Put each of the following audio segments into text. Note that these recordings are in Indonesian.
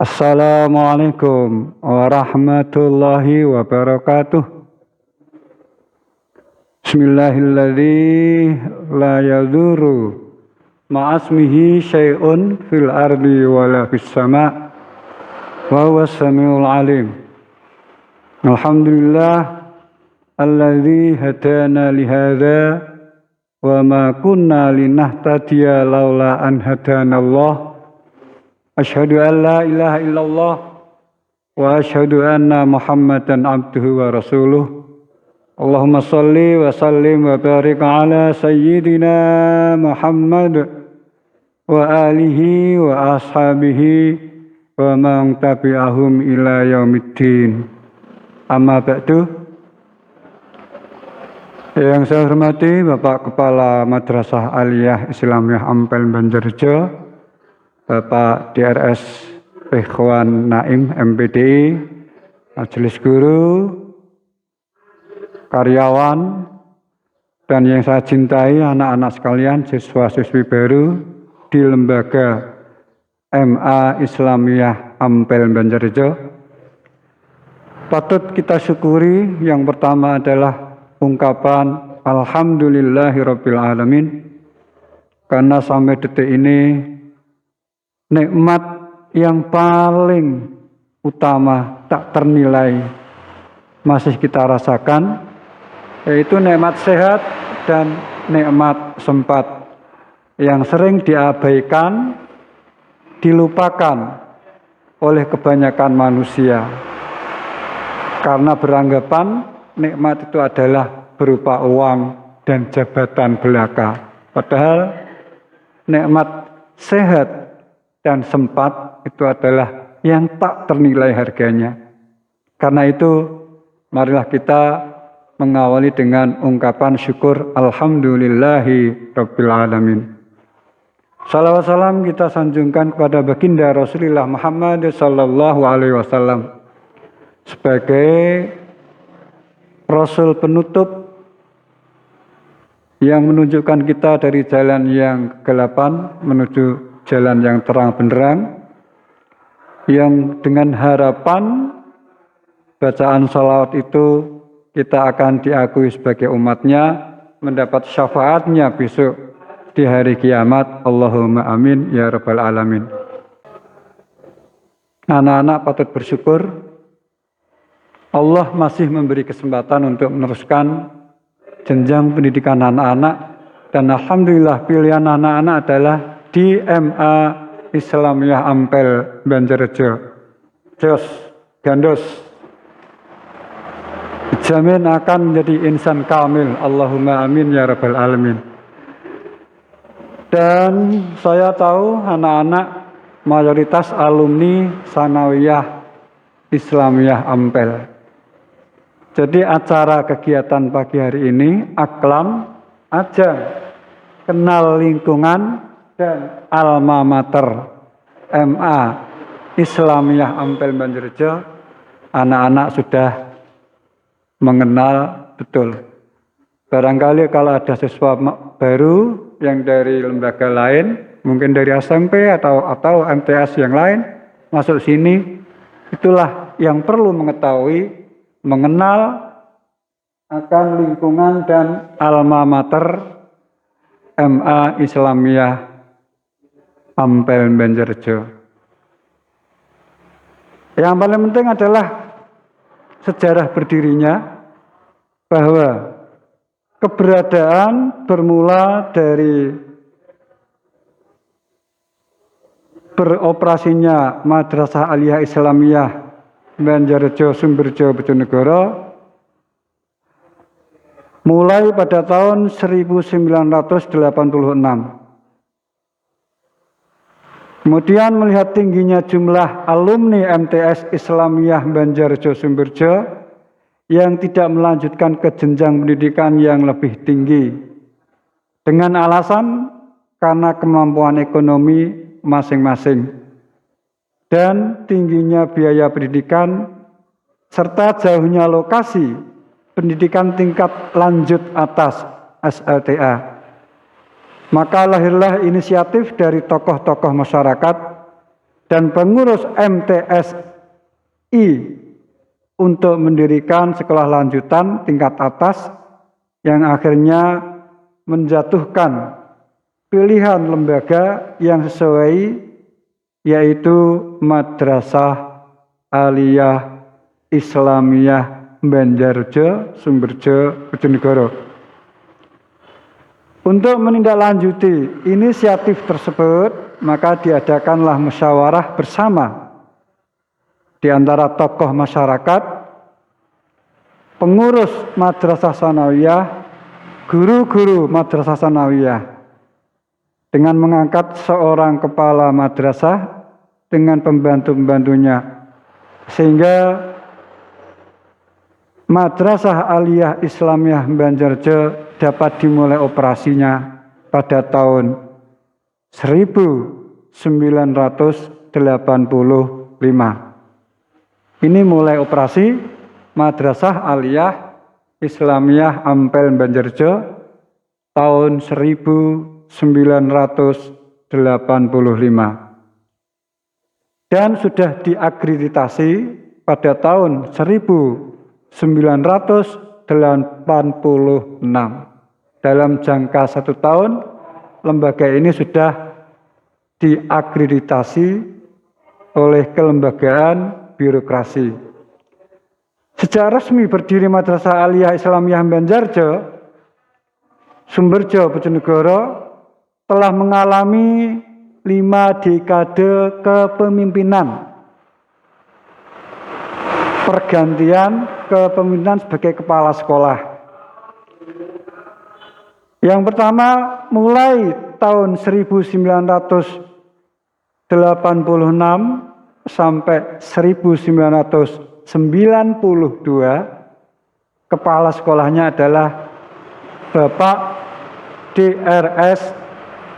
Assalamualaikum warahmatullahi wabarakatuh. Bismillahilladzi la yadurru ma'asmihi syai'un fil ardi wala fis sama' wa huwas samiul alim. Alhamdulillah alladzi hadana li hadza wa ma kunna linahtadiya laula an hadanallah. Asyhadu an la ilaha illallah wa asyhadu anna Muhammadan abduhu wa rasuluh. Allahumma salli wa sallim wa barik ala sayyidina Muhammad wa alihi wa ashabihi wa man tabi'ahum ila yaumiddin. Amma ba'du. Yang saya hormati Bapak Kepala Madrasah Aliyah Islamiyah Ampel Banjarjo, Bapak DRS Ikhwan Naim MPDI, Majelis Guru, karyawan, dan yang saya cintai anak-anak sekalian, siswa-siswi baru di Lembaga MA Islamiyah Ampel Banjarjo. Patut kita syukuri, yang pertama adalah ungkapan Alhamdulillahirabbil alamin, karena sampai detik ini nikmat yang paling utama tak ternilai masih kita rasakan, yaitu nikmat sehat dan nikmat sempat yang sering diabaikan, dilupakan oleh kebanyakan manusia karena beranggapan nikmat itu adalah berupa uang dan jabatan belaka. Padahal nikmat sehat dan sempat itu adalah yang tak ternilai harganya. Karena itu, marilah kita mengawali dengan ungkapan syukur Alhamdulillahi Rabbil Alamin. Salawat salam kita sanjungkan kepada baginda Rasulullah Muhammad Sallallahu Alaihi Wasallam sebagai Rasul penutup yang menunjukkan kita dari jalan yang kegelapan menuju jalan yang terang benderang, yang dengan harapan bacaan salawat itu kita akan diakui sebagai umatnya, mendapat syafaatnya besok di hari kiamat. Allahumma amin ya rabbal alamin. Anak-anak patut bersyukur Allah masih memberi kesempatan untuk meneruskan jenjang pendidikan anak-anak, dan alhamdulillah pilihan anak-anak adalah di MA Islamiyah Ampel Banjarjo. Jos, gandos, dijamin akan menjadi insan kamil. Allahumma amin ya rabbal alamin. Dan saya tahu anak-anak mayoritas alumni Sanawiyah Islamiyah Ampel. Jadi acara kegiatan pagi hari ini aklam, ajang kenal lingkungan dan alma mater MA Islamiyah Ampel Banjarjo. Anak-anak sudah mengenal betul. Barangkali kalau ada siswa baru yang dari lembaga lain, mungkin dari SMP atau MTS yang lain masuk sini, itulah yang perlu mengetahui, mengenal akan lingkungan dan alma mater MA Islamiyah Ampel Banjarjo. Yang paling penting adalah sejarah berdirinya, bahwa keberadaan bermula dari beroperasinya Madrasah Aliyah Islamiyah Banjarjo Sumberjo Bojonegoro mulai pada tahun 1986. Kemudian melihat tingginya jumlah alumni MTS Islamiyah Banjarjo Sumberjo yang tidak melanjutkan ke jenjang pendidikan yang lebih tinggi, dengan alasan karena kemampuan ekonomi masing-masing dan tingginya biaya pendidikan serta jauhnya lokasi pendidikan tingkat lanjut atas SLTA. Maka lahirlah inisiatif dari tokoh-tokoh masyarakat dan pengurus MTSI untuk mendirikan sekolah lanjutan tingkat atas yang akhirnya menjatuhkan pilihan lembaga yang sesuai, yaitu Madrasah Aliyah Islamiyah Banjarjo, Sumberjo, Bojonegoro. Untuk menindaklanjuti inisiatif tersebut, maka diadakanlah musyawarah bersama di antara tokoh masyarakat, pengurus Madrasah Tsanawiyah, guru-guru Madrasah Tsanawiyah, dengan mengangkat seorang kepala madrasah dengan pembantu-pembantunya, sehingga Madrasah Aliyah Islamiyah Banjarjo dapat dimulai operasinya pada tahun 1985. Ini mulai operasi Madrasah Aliyah Islamiyah Ampel Banjarjo tahun 1985. Dan sudah diakreditasi pada tahun 1986. Dalam jangka 1 tahun, lembaga ini sudah diakreditasi oleh kelembagaan birokrasi. Sejak resmi berdiri Madrasah Aliyah Islamiyah Banjarjo, Sumberjo, Bojonegoro telah mengalami 5 dekade kepemimpinan. Pergantian kepemimpinan sebagai kepala sekolah. Yang pertama, mulai tahun 1986 sampai 1992, kepala sekolahnya adalah Bapak DRS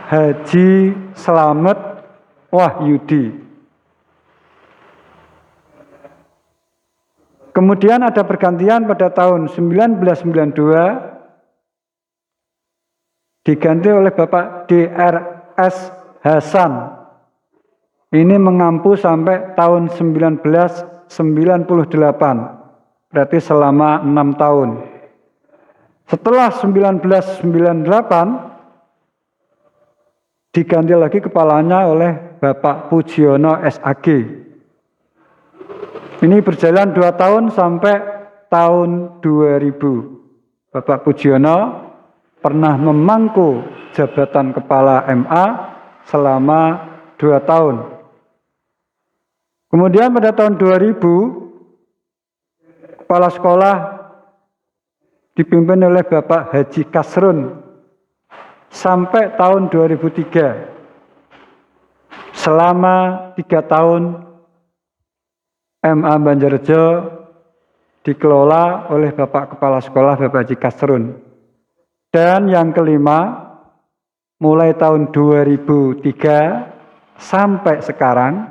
Haji Slamet Wahyudi. Kemudian ada pergantian pada tahun 1992, diganti oleh Bapak DRS Hasan. Ini mengampu sampai tahun 1998, berarti selama 6 tahun. Setelah 1998, diganti lagi kepalanya oleh Bapak Pujiono SAG. Ini berjalan 2 tahun sampai tahun 2000. Bapak Pujiono pernah memangku jabatan kepala MA selama 2 tahun. Kemudian pada tahun 2000, kepala sekolah dipimpin oleh Bapak Haji Kasrun sampai tahun 2003. Selama 3 tahun MA Banjarjo dikelola oleh Bapak Kepala Sekolah Bapak Haji Kasrun. Dan yang kelima, mulai tahun 2003 sampai sekarang,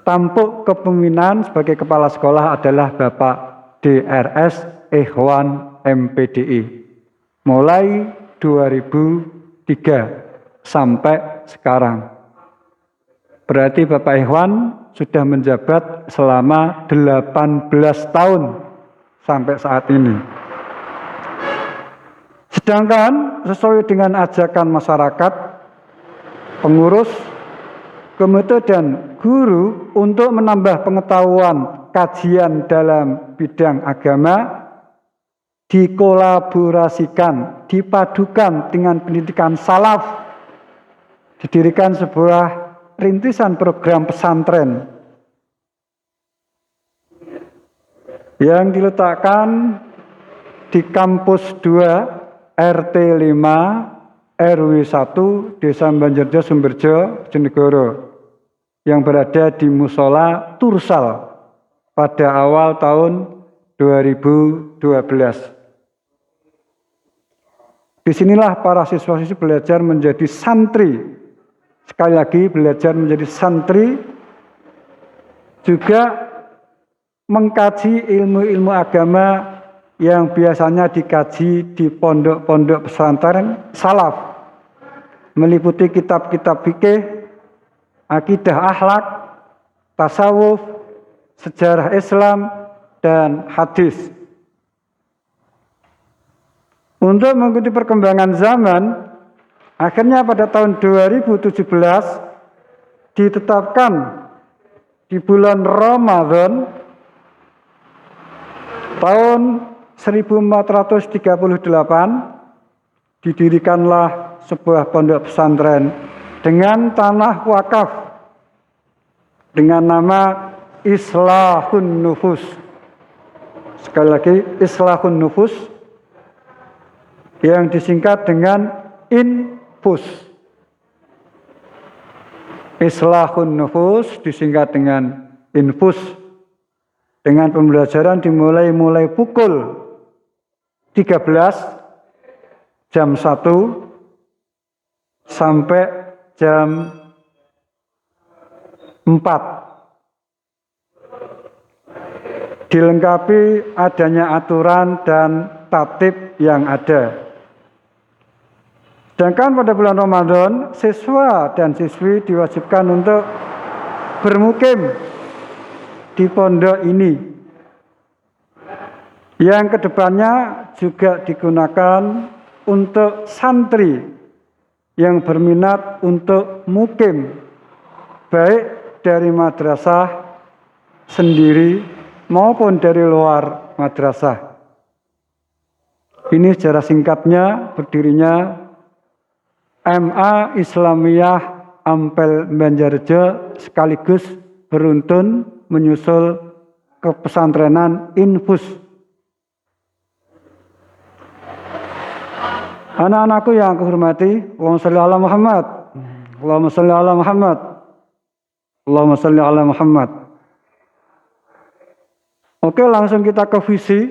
tampuk kepemimpinan sebagai kepala sekolah adalah Bapak DRS Ikhwan MPDI. Mulai 2003 sampai sekarang. Berarti Bapak Ikhwan sudah menjabat selama 18 tahun sampai saat ini. Sedangkan sesuai dengan ajakan masyarakat, pengurus, komite dan guru untuk menambah pengetahuan kajian dalam bidang agama dikolaborasikan, dipadukan dengan pendidikan salaf, didirikan sebuah rintisan program pesantren yang diletakkan di kampus 2 RT 5 RW 1 Desa Banjarjo Sumberjo Bojonegoro yang berada di Musola Tursal pada awal tahun 2012. Disinilah para siswa-siswi belajar menjadi santri. Sekali lagi belajar menjadi santri, juga mengkaji ilmu-ilmu agama yang biasanya dikaji di pondok-pondok pesantren salaf, meliputi kitab-kitab fikih, akidah akhlak, tasawuf, sejarah Islam, dan hadis. Untuk mengikuti perkembangan zaman, akhirnya pada tahun 2017 ditetapkan di bulan Ramadan tahun 1438 didirikanlah sebuah pondok pesantren dengan tanah wakaf dengan nama Islahun Nufus. Sekali lagi, Islahun Nufus yang disingkat dengan Infus. Islahun Nufus disingkat dengan Infus. Dengan pembelajaran dimulai pukul 13 jam 1 sampai jam 4. Dilengkapi adanya aturan dan tatib yang ada. Sedangkan pada bulan Ramadan, siswa dan siswi diwajibkan untuk bermukim di pondok ini, yang kedepannya juga digunakan untuk santri yang berminat untuk mukim, baik dari madrasah sendiri maupun dari luar madrasah. Ini sejarah singkatnya berdirinya MA Islamiyah Ampel Banjarjo sekaligus beruntun menyusul kepesantrenan Infus. Anak-anakku yang aku hormati, Allahumma sholli ala Muhammad. Allahumma sholli ala Muhammad. Allahumma sholli ala Muhammad. Oke, langsung kita ke visi.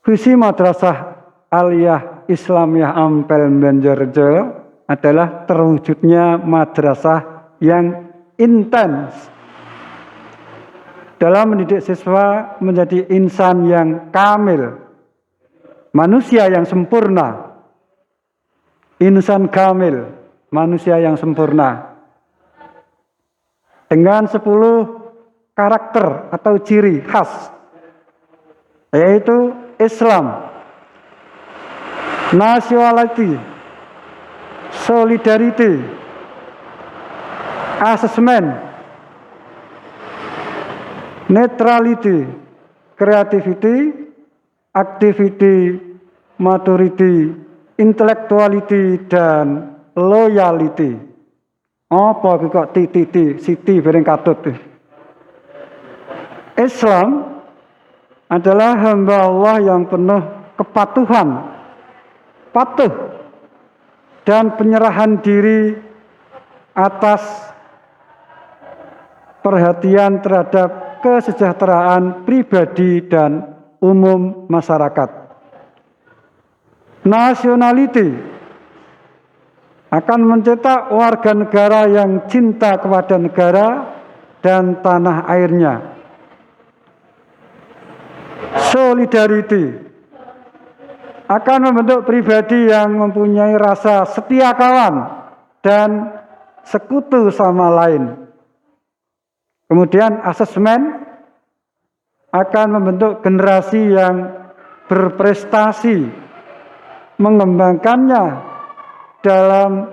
Visi Madrasah Aliyah Islamiyah Ampel Banjarjo adalah terwujudnya madrasah yang intens dalam mendidik siswa menjadi insan yang kamil, manusia yang sempurna, insan kamil, manusia yang sempurna, dengan 10 karakter atau ciri khas, yaitu Islam, nationality, solidarity, assessment, neutrality, creativity, activity, maturity, intellectuality, dan loyalty. Apa kok titik siti bareng katut. Islam adalah hamba Allah yang penuh kepatuhan, patuh, dan penyerahan diri atas perhatian terhadap kesejahteraan pribadi dan umum masyarakat. Nationality akan mencetak warga negara yang cinta kepada negara dan tanah airnya. Solidarity akan membentuk pribadi yang mempunyai rasa setia kawan dan sekutu sama lain. Kemudian asesmen akan membentuk generasi yang berprestasi, mengembangkannya dalam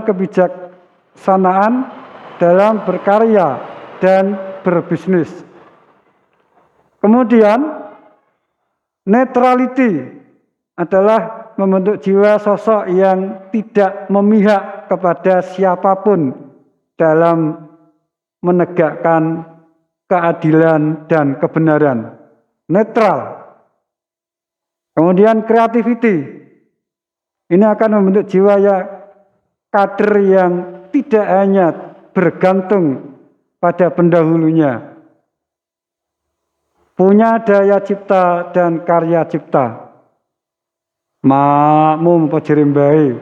kebijaksanaan, dalam berkarya dan berbisnis. Kemudian neutrality adalah membentuk jiwa sosok yang tidak memihak kepada siapapun dalam menegakkan keadilan dan kebenaran. Netral. Kemudian creativity. Ini akan membentuk jiwa ya kader yang tidak hanya bergantung pada pendahulunya, punya daya cipta dan karya cipta. Makmum pejerimbai.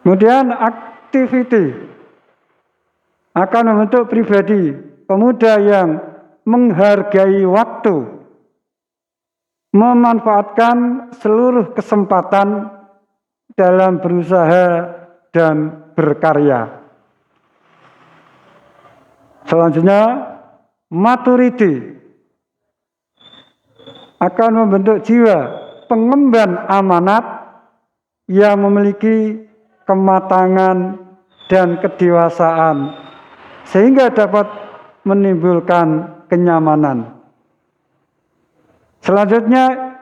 Kemudian activity akan membentuk pribadi pemuda yang menghargai waktu, memanfaatkan seluruh kesempatan dalam berusaha dan berkarya. Selanjutnya, maturity akan membentuk jiwa pengemban amanat yang memiliki kematangan dan kedewasaan sehingga dapat menimbulkan kenyamanan. Selanjutnya,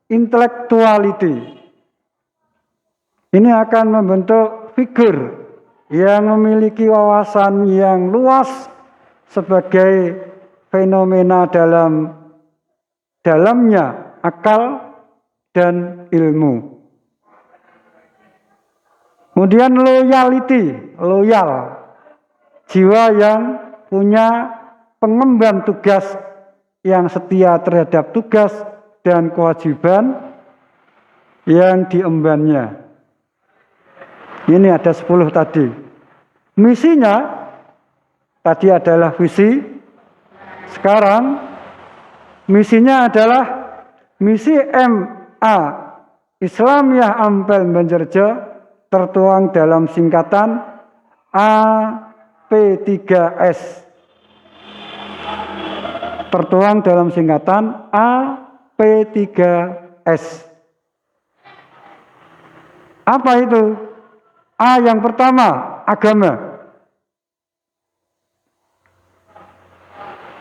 intellectuality. Ini akan membentuk figur yang memiliki wawasan yang luas sebagai fenomena dalamnya akal dan ilmu. Kemudian loyalty, loyal, jiwa yang punya pengemban tugas yang setia terhadap tugas dan kewajiban yang diembannya. Ini ada 10 tadi. Misinya tadi adalah visi. Sekarang misinya adalah misi MA Islamiyah Ampel Banjarjo tertuang dalam singkatan AP3S. Tertuang dalam singkatan AP3S. Apa itu? A yang pertama, agama.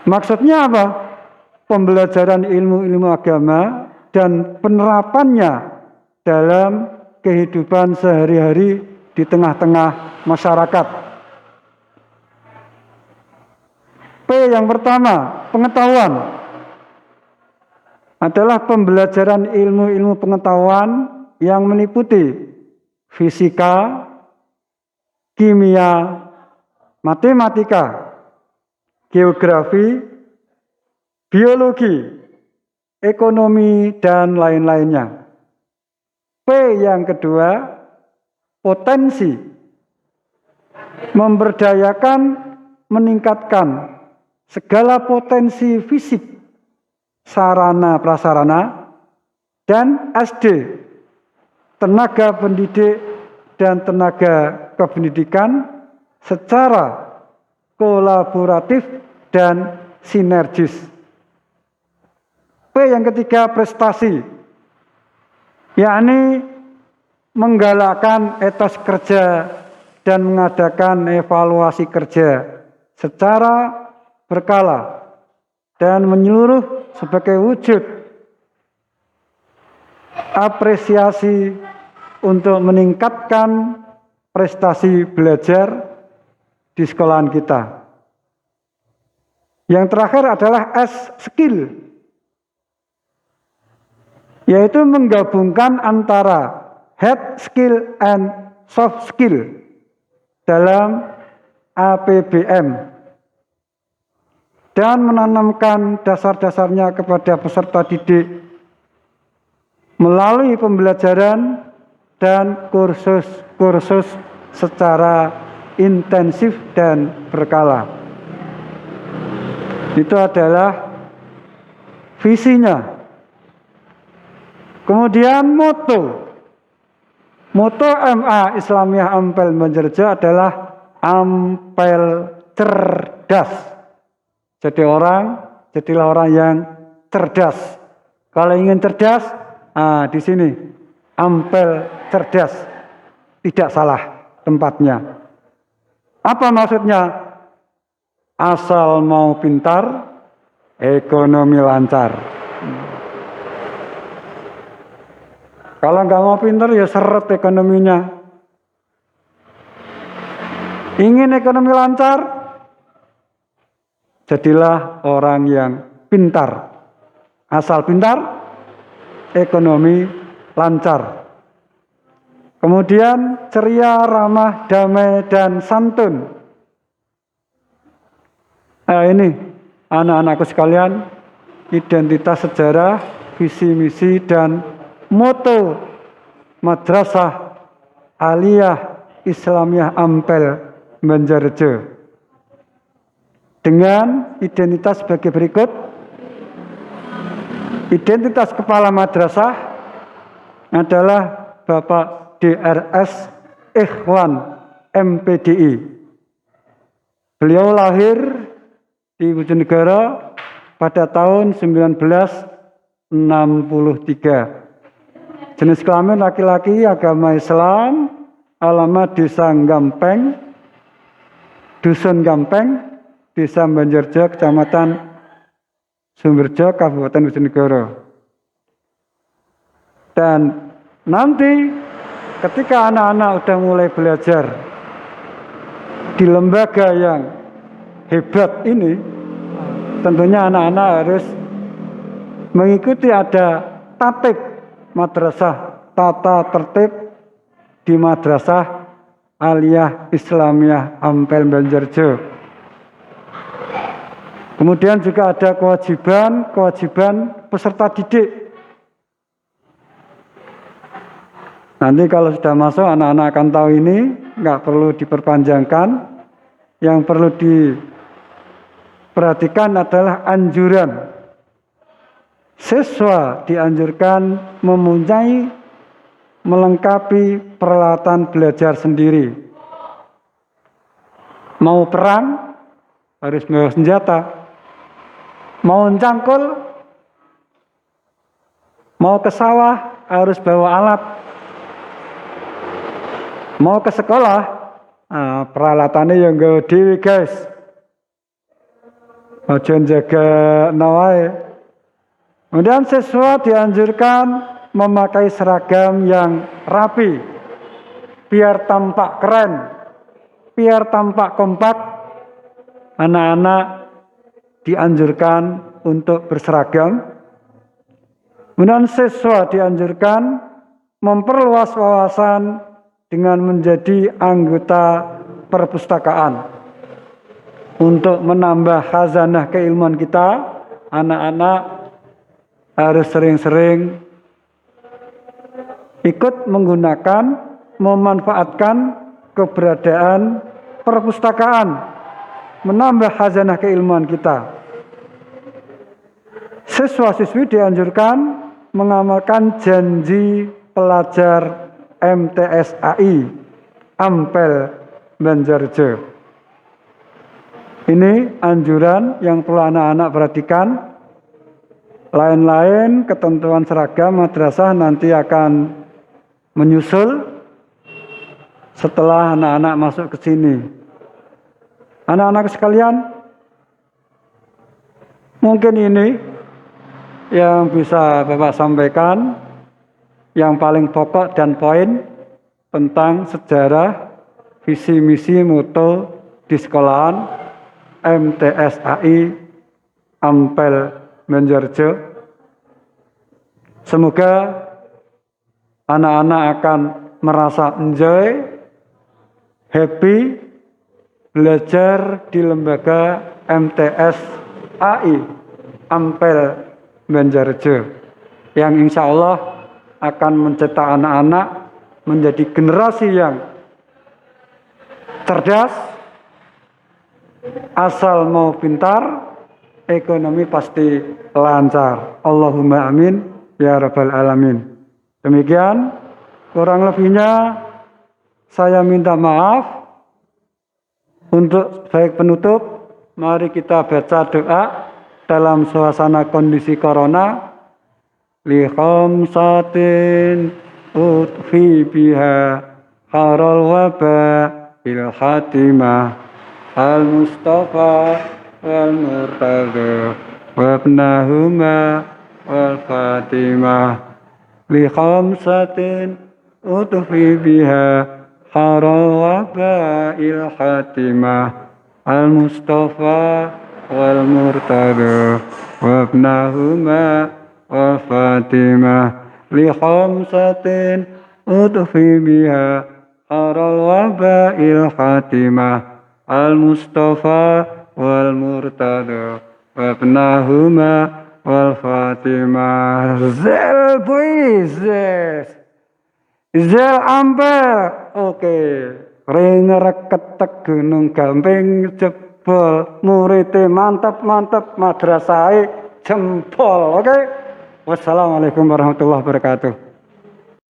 Maksudnya apa? Pembelajaran ilmu-ilmu agama dan penerapannya dalam kehidupan sehari-hari di tengah-tengah masyarakat. P yang pertama, pengetahuan. Adalah pembelajaran ilmu-ilmu pengetahuan yang meliputi fisika, kimia, matematika, geografi, biologi, ekonomi, dan lain-lainnya. P yang kedua, potensi. Memberdayakan, meningkatkan segala potensi fisik, sarana prasarana, dan SD, tenaga pendidik dan tenaga kependidikan secara kolaboratif dan sinergis. P yang ketiga, prestasi, yakni menggalakkan etos kerja dan mengadakan evaluasi kerja secara berkala dan menyeluruh sebagai wujud apresiasi untuk meningkatkan prestasi belajar di sekolahan kita. Yang terakhir adalah S, skill, yaitu menggabungkan antara hard skill and soft skill dalam APBM dan menanamkan dasar-dasarnya kepada peserta didik melalui pembelajaran dan kursus-kursus secara intensif dan berkala. Itu adalah visinya. Kemudian moto MA Islamiyah Ampel Banjarjo adalah Ampel cerdas. Jadilah orang yang cerdas. Kalau ingin cerdas, di sini Ampel cerdas, tidak salah tempatnya. Apa maksudnya? Asal mau pintar, ekonomi lancar. Kalau nggak mau pintar ya seret ekonominya. Ingin ekonomi lancar, jadilah orang yang pintar. Asal pintar, ekonomi lancar. Kemudian ceria, ramah, damai, dan santun. Ini anak-anakku sekalian, identitas sejarah, visi misi, dan moto Madrasah Aliyah Islamiyah Ampel Banjarjo. Dengan identitas sebagai berikut. Identitas kepala madrasah adalah Bapak DRS Ikhwan MPDI. Beliau lahir di Bojonegoro pada tahun 1963. Jenis kelamin laki-laki, agama Islam, alamat Desa Gampeng, Dusun Gampeng, Desa Banjarjo, Kecamatan Sumberjo, Kabupaten Bojonegoro. Dan nanti ketika anak-anak sudah mulai belajar di lembaga yang hebat ini, tentunya anak-anak harus mengikuti ada tatib madrasah, tata tertib di Madrasah Aliyah Islamiyah Ampel Banjarjo. Kemudian juga ada kewajiban peserta didik. Nanti kalau sudah masuk anak-anak akan tahu ini, nggak perlu diperpanjangkan. Yang perlu diperhatikan adalah anjuran. Siswa dianjurkan mempunyai melengkapi peralatan belajar sendiri. Mau perang harus bawa senjata. Mau cangkul, mau ke sawah harus bawa alat. Mau ke sekolah, peralatannya yang gawe dhewe guys. Aja jaga nawai. Kemudian siswa dianjurkan memakai seragam yang rapi, biar tampak keren, biar tampak kompak. Anak-anak dianjurkan untuk berseragam. Kemudian siswa dianjurkan memperluas wawasan dengan menjadi anggota perpustakaan. Untuk menambah khazanah keilmuan kita, anak-anak harus sering-sering ikut menggunakan, memanfaatkan keberadaan perpustakaan, menambah khazanah keilmuan kita. Siswa-siswi dianjurkan mengamalkan janji pelajar MTSAI Ampel Banjarjo. Ini anjuran yang perlu anak-anak perhatikan. Lain-lain ketentuan seragam madrasah nanti akan menyusul setelah anak-anak masuk ke sini. Anak-anak sekalian, mungkin ini yang bisa Bapak sampaikan, yang paling pokok dan poin tentang sejarah, visi misi moto di sekolahan MTSAI Ampel Banjarjo. Semoga anak-anak akan merasa enjoy, happy belajar di lembaga MTSAI Ampel Banjarjo, yang insya Allah akan mencetak anak-anak menjadi generasi yang cerdas, asal mau pintar, ekonomi pasti lancar. Allahumma amin ya rabbal alamin. Demikian, kurang lebihnya saya minta maaf. Untuk baik penutup, mari kita baca doa dalam suasana kondisi corona. Li khamsatin utfi biha haral waba il hatimah al mustafa wal murtada wabnahuma wal fatimah. Li khamsatin utfi biha haral wabail hatimah al mustafa wal murtada wabnahuma wal fatimah. Li khamsatin udfi biha haral wabail hatimah al mustafa wal murtada wabnahuma wal fatimah. Zel puises Zel Ampel, oke. Ring reketek gunung Gamping jebol, muridé mantep madrasahé jempol, oke. Wassalamualaikum warahmatullahi wabarakatuh.